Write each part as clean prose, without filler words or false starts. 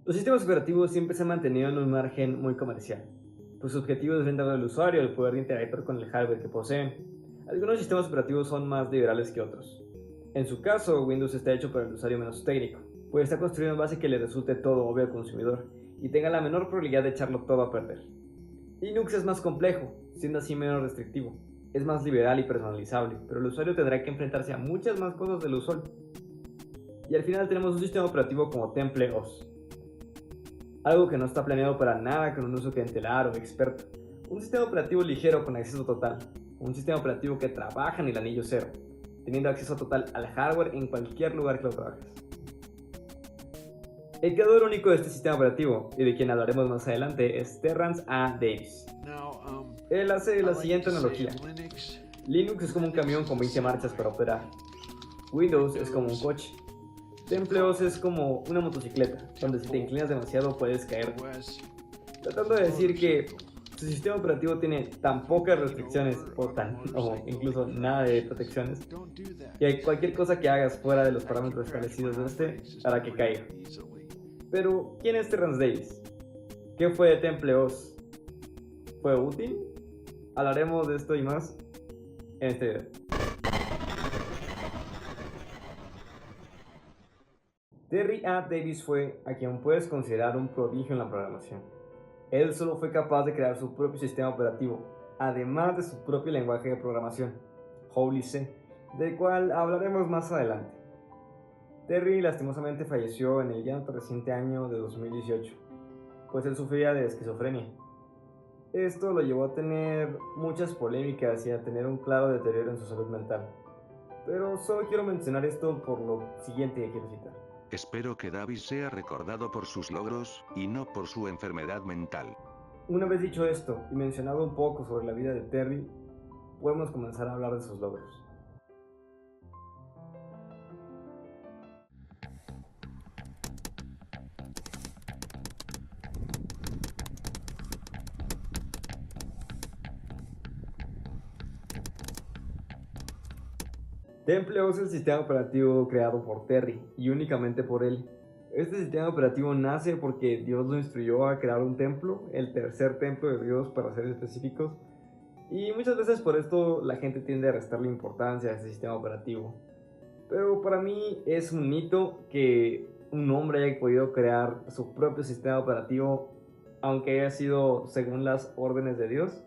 Los sistemas operativos siempre se han mantenido en un margen muy comercial, pues su objetivo es brindar al usuario el poder de interactuar con el hardware que poseen. Algunos sistemas operativos son más liberales que otros. En su caso, Windows está hecho para el usuario menos técnico, pues está construido en base a que le resulte todo obvio al consumidor y tenga la menor probabilidad de echarlo todo a perder. Linux es más complejo, siendo así menos restrictivo. Es más liberal y personalizable, pero el usuario tendrá que enfrentarse a muchas más cosas del usual. Y al final tenemos un sistema operativo como Temple OS, algo que no está planeado para nada con un uso clientelar o experto. Un sistema operativo ligero con acceso total. Un sistema operativo que trabaja en el anillo cero, teniendo acceso total al hardware en cualquier lugar que lo trabajes. El creador único de este sistema operativo, y de quien hablaremos más adelante, es Terrance A. Davis. Él hace la siguiente analogía. Linux es como un camión con 20 marchas para operar. Windows es como un coche. Templeos es como una motocicleta, donde si te inclinas demasiado puedes caer. Tratando de decir que su sistema operativo tiene tan pocas restricciones o incluso nada de protecciones, que cualquier cosa que hagas fuera de los parámetros establecidos de este hará que caiga. Pero, ¿quién es Terrance Davis? ¿Qué fue de Templeos? ¿Fue útil? Hablaremos de esto y más en este video. Terry A. Davis fue a quien puedes considerar un prodigio en la programación. Él solo fue capaz de crear su propio sistema operativo, además de su propio lenguaje de programación, Holy C, del cual hablaremos más adelante. Terry lastimosamente falleció en el ya no reciente año de 2018, pues él sufría de esquizofrenia. Esto lo llevó a tener muchas polémicas y a tener un claro deterioro en su salud mental. Pero solo quiero mencionar esto por lo siguiente que quiero citar. Espero que Davis sea recordado por sus logros, y no por su enfermedad mental. Una vez dicho esto y mencionado un poco sobre la vida de Terry, podemos comenzar a hablar de sus logros. TempleOS es el sistema operativo creado por Terry y únicamente por él. Este sistema operativo nace porque Dios lo instruyó a crear un templo, el tercer templo de Dios para ser específicos, y muchas veces por esto la gente tiende a restarle importancia a este sistema operativo. Pero para mí es un mito que un hombre haya podido crear su propio sistema operativo, aunque haya sido según las órdenes de Dios.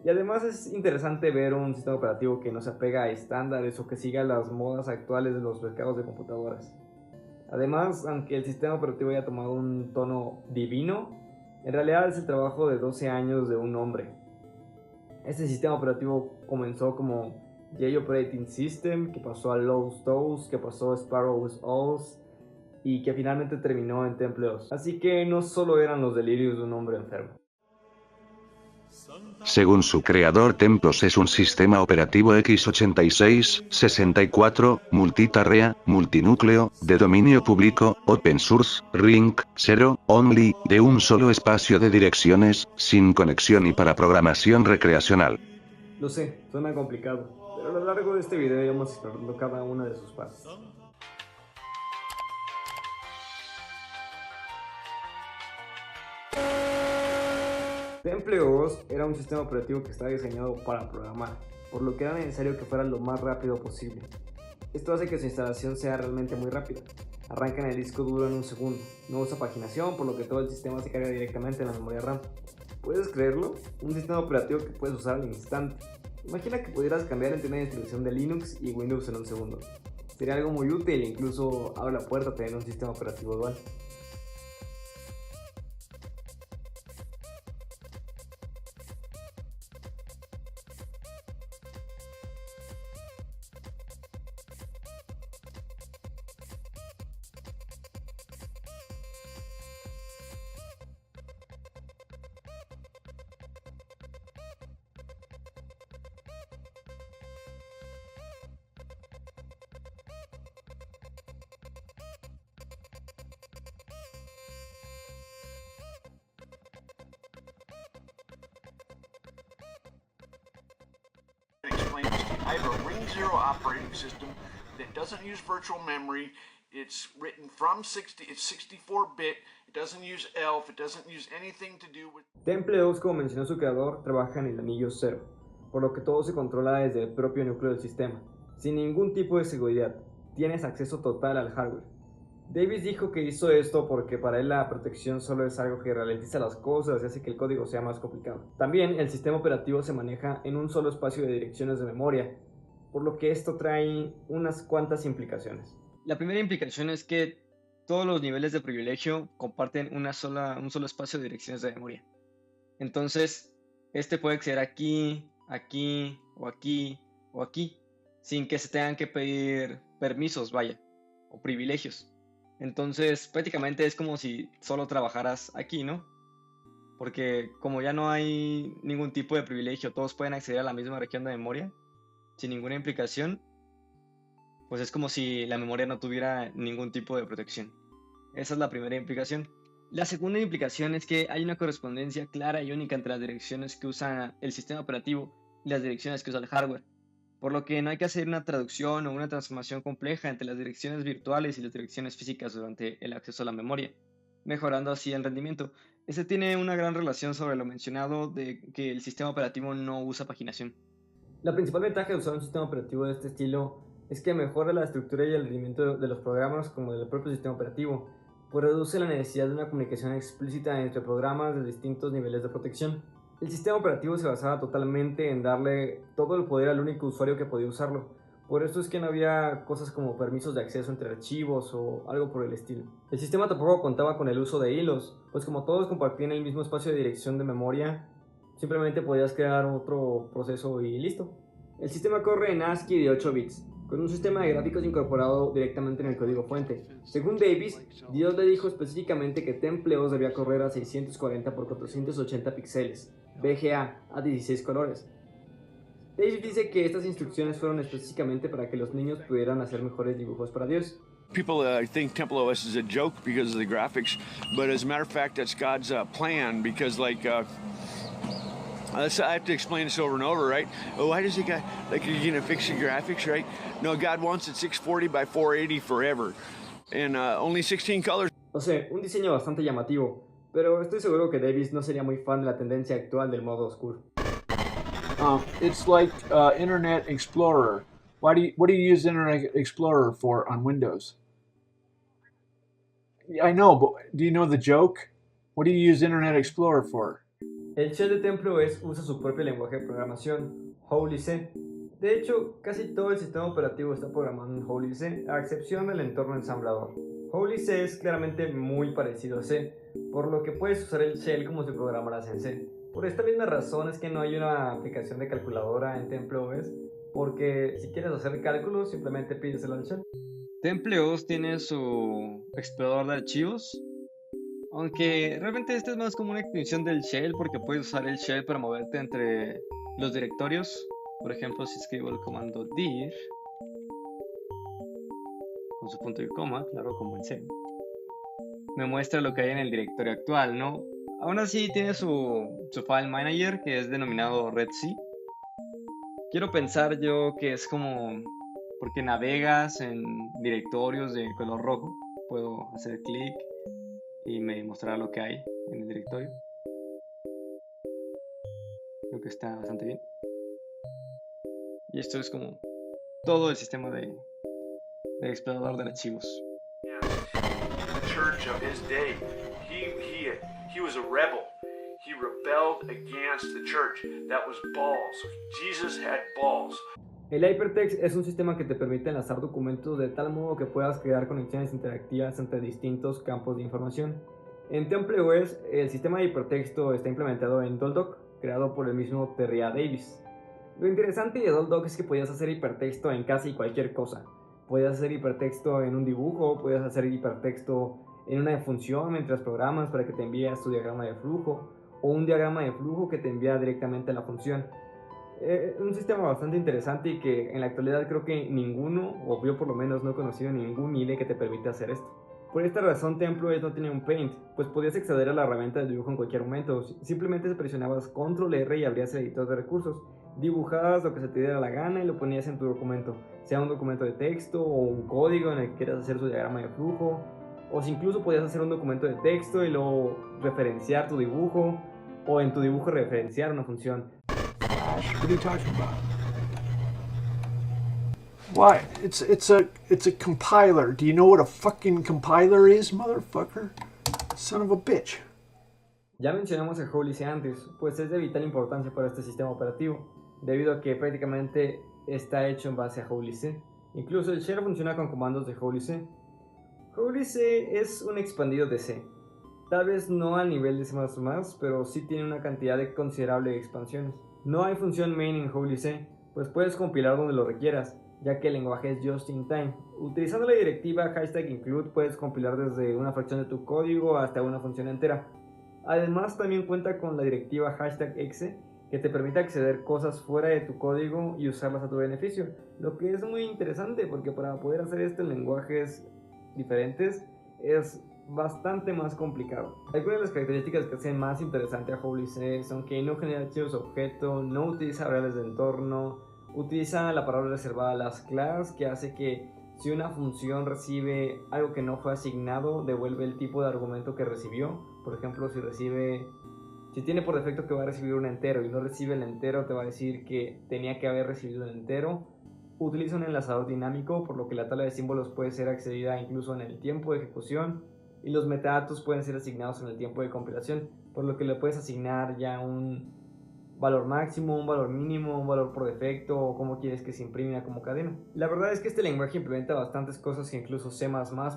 Y además es interesante ver un sistema operativo que no se apega a estándares o que siga las modas actuales de los mercados de computadoras. Además, aunque el sistema operativo haya tomado un tono divino, en realidad es el trabajo de 12 años de un hombre. Este sistema operativo comenzó como J Operating System, que pasó a Lowe's, que pasó a Sparrow's OS y que finalmente terminó en TempleOS. Así que no solo eran los delirios de un hombre enfermo. Según su creador, Templos es un sistema operativo x86, 64, multitarea, multinúcleo, de dominio público, open source, ring, 0, only, de un solo espacio de direcciones, sin conexión y para programación recreacional. Lo sé, suena complicado, pero a lo largo de este video iremos explorando cada una de sus partes. TempleOS era un sistema operativo que estaba diseñado para programar, por lo que era necesario que fuera lo más rápido posible. Esto hace que su instalación sea realmente muy rápida. Arranca en el disco duro en un segundo, no usa paginación, por lo que todo el sistema se carga directamente en la memoria RAM. ¿Puedes creerlo? Un sistema operativo que puedes usar al instante. Imagina que pudieras cambiar entre una distribución de Linux y Windows en un segundo. Sería algo muy útil e incluso abre la puerta a tener un sistema operativo dual. I have a Ring Zero operating system that doesn't use virtual memory. It's written from 60, it's 64-bit, it doesn't use ELF, it doesn't use anything to do with... Temple-OS, como mencionó su creador, trabaja en el anillo 0, por lo que todo se controla desde el propio núcleo del sistema, sin ningún tipo de seguridad. Tienes acceso total al hardware. Davis dijo que hizo esto porque para él la protección solo es algo que ralentiza las cosas y hace que el código sea más complicado. También el sistema operativo se maneja en un solo espacio de direcciones de memoria, por lo que esto trae unas cuantas implicaciones. La primera implicación es que todos los niveles de privilegio comparten un solo espacio de direcciones de memoria. Entonces, este puede acceder aquí, aquí, o aquí, o aquí, sin que se tengan que pedir permisos, vaya, o privilegios. Entonces, prácticamente es como si solo trabajaras aquí, ¿no? Porque como ya no hay ningún tipo de privilegio, todos pueden acceder a la misma región de memoria, sin ninguna implicación, pues es como si la memoria no tuviera ningún tipo de protección. Esa es la primera implicación. La segunda implicación es que hay una correspondencia clara y única entre las direcciones que usa el sistema operativo y las direcciones que usa el hardware, por lo que no hay que hacer una traducción o una transformación compleja entre las direcciones virtuales y las direcciones físicas durante el acceso a la memoria, mejorando así el rendimiento. Este tiene una gran relación sobre lo mencionado de que el sistema operativo no usa paginación. La principal ventaja de usar un sistema operativo de este estilo es que mejora la estructura y el rendimiento de los programas como del propio sistema operativo, pues reduce la necesidad de una comunicación explícita entre programas de distintos niveles de protección. El sistema operativo se basaba totalmente en darle todo el poder al único usuario que podía usarlo, por eso es que no había cosas como permisos de acceso entre archivos o algo por el estilo. El sistema tampoco contaba con el uso de hilos, pues como todos compartían el mismo espacio de dirección de memoria, simplemente podías crear otro proceso y listo. El sistema corre en ASCII de 8 bits, con un sistema de gráficos incorporado directamente en el código fuente. Según Davis, Dios le dijo específicamente que Temple-OS debía correr a 640 por 480 píxeles, VGA, a 16 colores. Davis dice que estas instrucciones fueron específicamente para que los niños pudieran hacer mejores dibujos para Dios. People think Temple-OS is a joke because of the graphics, but as a matter of fact, that's God's plan, because I have to explain this over and over, right? Oh, why does he got, like, you're gonna fix the graphics, right? No, God wants it 640 by 480 forever, and only 16 colors. O sea, un diseño bastante llamativo, pero estoy seguro que Davis no sería muy fan de la tendencia actual del modo oscuro. It's like Internet Explorer. What do you use Internet Explorer for on Windows? I know, but do you know the joke? What do you use Internet Explorer for? El shell de Temple-OS usa su propio lenguaje de programación, Holy C. De hecho, casi todo el sistema operativo está programado en Holy C, a excepción del entorno ensamblador. Holy C es claramente muy parecido a C, por lo que puedes usar el shell como si programaras en C. Por esta misma razón es que no hay una aplicación de calculadora en Temple-OS, porque si quieres hacer cálculos simplemente pídeselo al shell. Temple-OS tiene su explorador de archivos, aunque realmente este es más como una extensión del shell, porque puedes usar el shell para moverte entre los directorios. Por ejemplo, si escribo el comando dir con su punto y coma, claro, como en C, me muestra lo que hay en el directorio actual, ¿no? Aún así tiene su file manager, que es denominado redc. Quiero pensar yo que es como porque navegas en directorios de color rojo. Puedo hacer clic y me mostrará lo que hay en el directorio. Creo que está bastante bien. Y esto es como todo el sistema de explorador de archivos. The church of his day. He was a rebel. He rebelled against the church. That was balls. Jesus had balls. El Hypertext es un sistema que te permite enlazar documentos de tal modo que puedas crear conexiones interactivas entre distintos campos de información. En Temple-OS, el sistema de hipertexto está implementado en DolDoc, creado por el mismo Terry A. Davis. Lo interesante de DolDoc es que podías hacer hipertexto en casi cualquier cosa. Podías hacer hipertexto en un dibujo, podías hacer hipertexto en una función mientras programas para que te envíe tu diagrama de flujo, o un diagrama de flujo que te envía directamente a la función. Un sistema bastante interesante y que en la actualidad creo que ninguno, o yo por lo menos no he conocido ningún IDE que te permita hacer esto. Por esta razón TemploOS no tenía un Paint, pues podías acceder a la herramienta de dibujo en cualquier momento. Simplemente presionabas Control R y abrías el editor de recursos. Dibujabas lo que se te diera la gana y lo ponías en tu documento, sea un documento de texto o un código en el que quieras hacer su diagrama de flujo, o si incluso podías hacer un documento de texto y luego referenciar tu dibujo, o en tu dibujo referenciar una función. What are you talking about? Why? It's a compiler. Do you know what a fucking compiler is, motherfucker? Son of a bitch. Ya mencionamos el Holy antes, pues es de vital importancia para este sistema operativo, debido a que prácticamente está hecho en base a Holy C. Incluso el shell funciona con comandos de Holy C. Holy C es un expandido de C, tal vez no al nivel de C++, pero sí tiene una cantidad considerable de expansiones. No hay función main en Holy C, pues puedes compilar donde lo requieras, ya que el lenguaje es just in time. Utilizando la directiva #include puedes compilar desde una fracción de tu código hasta una función entera. Además también cuenta con la directiva #exe que te permite acceder cosas fuera de tu código y usarlas a tu beneficio, lo que es muy interesante porque para poder hacer esto en lenguajes diferentes es bastante más complicado. Algunas de las características que hacen más interesante a Holy C son que no genera archivos objeto, no utiliza variables de entorno, utiliza la palabra reservada a las class, que hace que si una función recibe algo que no fue asignado, devuelve el tipo de argumento que recibió. Por ejemplo, si tiene por defecto que va a recibir un entero y no recibe el entero, te va a decir que tenía que haber recibido el entero. Utiliza un enlazador dinámico, por lo que la tabla de símbolos puede ser accedida incluso en el tiempo de ejecución, y los metadatos pueden ser asignados en el tiempo de compilación, por lo que le puedes asignar ya un valor máximo, un valor mínimo, un valor por defecto, o cómo quieres que se imprima como cadena. La verdad es que este lenguaje implementa bastantes cosas que incluso C++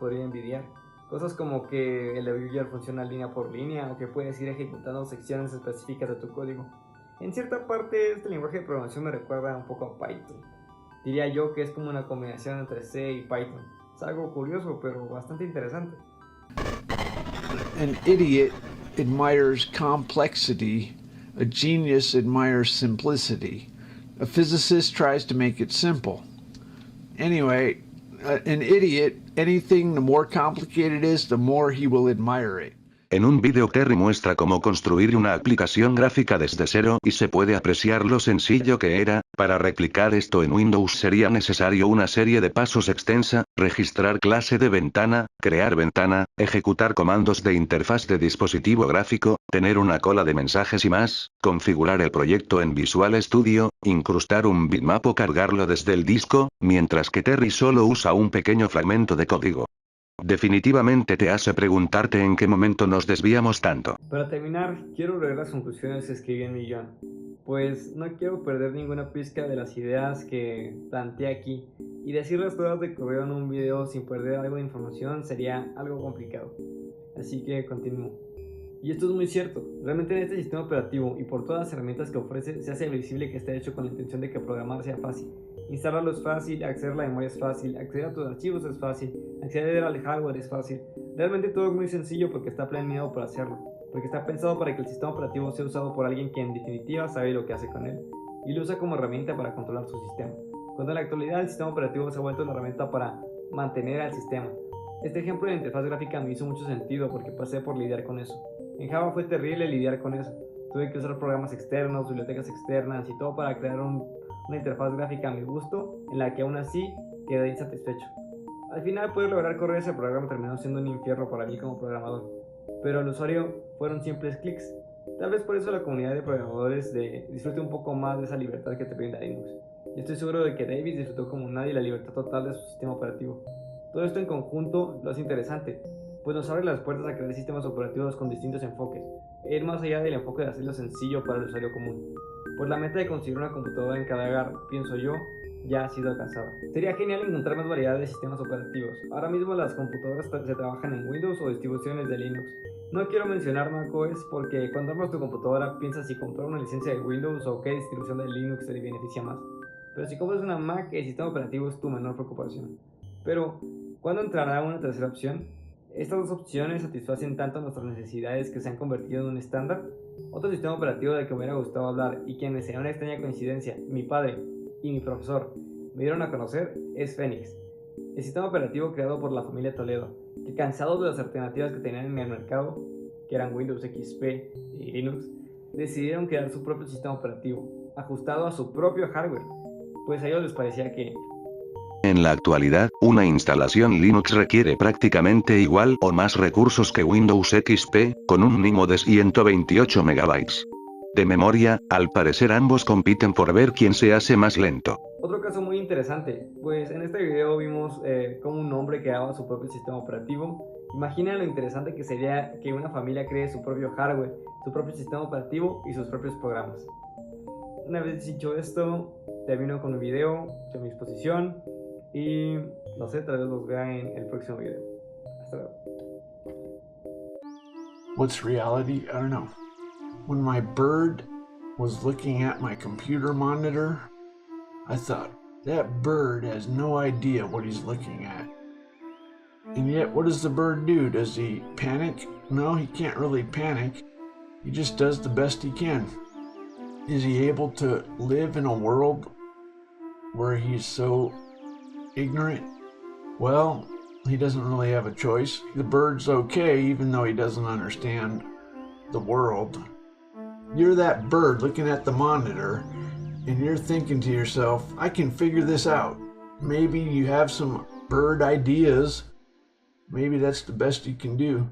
podría envidiar. Cosas como que el debugger funciona línea por línea, o que puedes ir ejecutando secciones específicas de tu código. En cierta parte, este lenguaje de programación me recuerda un poco a Python. Diría yo que es como una combinación entre C y Python. Es algo curioso, pero bastante interesante. An idiot admires complexity. A genius admires simplicity. A physicist tries to make it simple. Anyway, an idiot, anything the more complicated it is, the more he will admire it. En un vídeo Terry muestra cómo construir una aplicación gráfica desde cero y se puede apreciar lo sencillo que era. Para replicar esto en Windows sería necesario una serie de pasos extensa: registrar clase de ventana, crear ventana, ejecutar comandos de interfaz de dispositivo gráfico, tener una cola de mensajes y más, configurar el proyecto en Visual Studio, incrustar un bitmap o cargarlo desde el disco, mientras que Terry solo usa un pequeño fragmento de código. Definitivamente te hace preguntarte en qué momento nos desviamos tanto. Para terminar, quiero leer las conclusiones que escribí en mi guión, pues no quiero perder ninguna pizca de las ideas que planteé aquí, y decirlas todas de correo en un video sin perder algo de información sería algo complicado. Así que continúo. Y esto es muy cierto, realmente en este sistema operativo y por todas las herramientas que ofrece se hace visible que está hecho con la intención de que programar sea fácil. Instalarlo es fácil, acceder a la memoria es fácil, acceder a tus archivos es fácil, acceder al hardware es fácil. Realmente todo es muy sencillo porque está planeado para hacerlo, porque está pensado para que el sistema operativo sea usado por alguien que en definitiva sabe lo que hace con él, y lo usa como herramienta para controlar su sistema. Cuando en la actualidad el sistema operativo se ha vuelto una herramienta para mantener al sistema. Este ejemplo de la interfaz gráfica me hizo mucho sentido porque pasé por lidiar con eso. En Java fue terrible lidiar con eso. Tuve que usar programas externos, bibliotecas externas y todo para crear una interfaz gráfica a mi gusto, en la que aún así quedé insatisfecho. Al final poder lograr correr ese programa terminó siendo un infierno para mí como programador, pero al usuario fueron simples clics. Tal vez por eso la comunidad de programadores disfrute un poco más de esa libertad que te brinda Linux. Y estoy seguro de que Davis disfrutó como nadie la libertad total de su sistema operativo. Todo esto en conjunto lo hace interesante, pues nos abre las puertas a crear sistemas operativos con distintos enfoques, e ir más allá del enfoque de hacerlo sencillo para el usuario común. Pues la meta de conseguir una computadora en cada hogar, pienso yo, ya ha sido alcanzada. Sería genial encontrar más variedad de sistemas operativos. Ahora mismo las computadoras se trabajan en Windows o distribuciones de Linux. No quiero mencionar macOS porque cuando armas tu computadora piensas si comprar una licencia de Windows o qué distribución de Linux te beneficia más. Pero si compras una Mac, el sistema operativo es tu menor preocupación. Pero, ¿cuándo entrará una tercera opción? Estas dos opciones satisfacen tanto nuestras necesidades que se han convertido en un estándar. Otro sistema operativo del que me hubiera gustado hablar y quienes en una extraña coincidencia, mi padre y mi profesor me dieron a conocer es Phoenix, el sistema operativo creado por la familia Toledo, que cansados de las alternativas que tenían en el mercado, que eran Windows XP y Linux, decidieron crear su propio sistema operativo, ajustado a su propio hardware, pues a ellos les parecía que En la actualidad, una instalación Linux requiere prácticamente igual o más recursos que Windows XP, con un mínimo de 128 MB de memoria. Al parecer ambos compiten por ver quién se hace más lento. otro caso muy interesante, pues en este video vimos cómo un hombre creaba su propio sistema operativo. Imagina lo interesante que sería que una familia cree su propio hardware, su propio sistema operativo y sus propios programas. Una vez dicho esto, termino con mi video, de mi exposición y no sé, tal vez los vea en el próximo video. Hasta luego. What's reality? I don't know. When my bird was looking at my computer monitor, I thought, that bird has no idea what he's looking at. And yet, what does the bird do? Does he panic? No, he can't really panic. He just does the best he can. Is he able to live in a world where he's so ignorant? Well, he doesn't really have a choice. The bird's okay, even though he doesn't understand the world. You're that bird looking at the monitor, and you're thinking to yourself, I can figure this out. Maybe you have some bird ideas. Maybe that's the best you can do.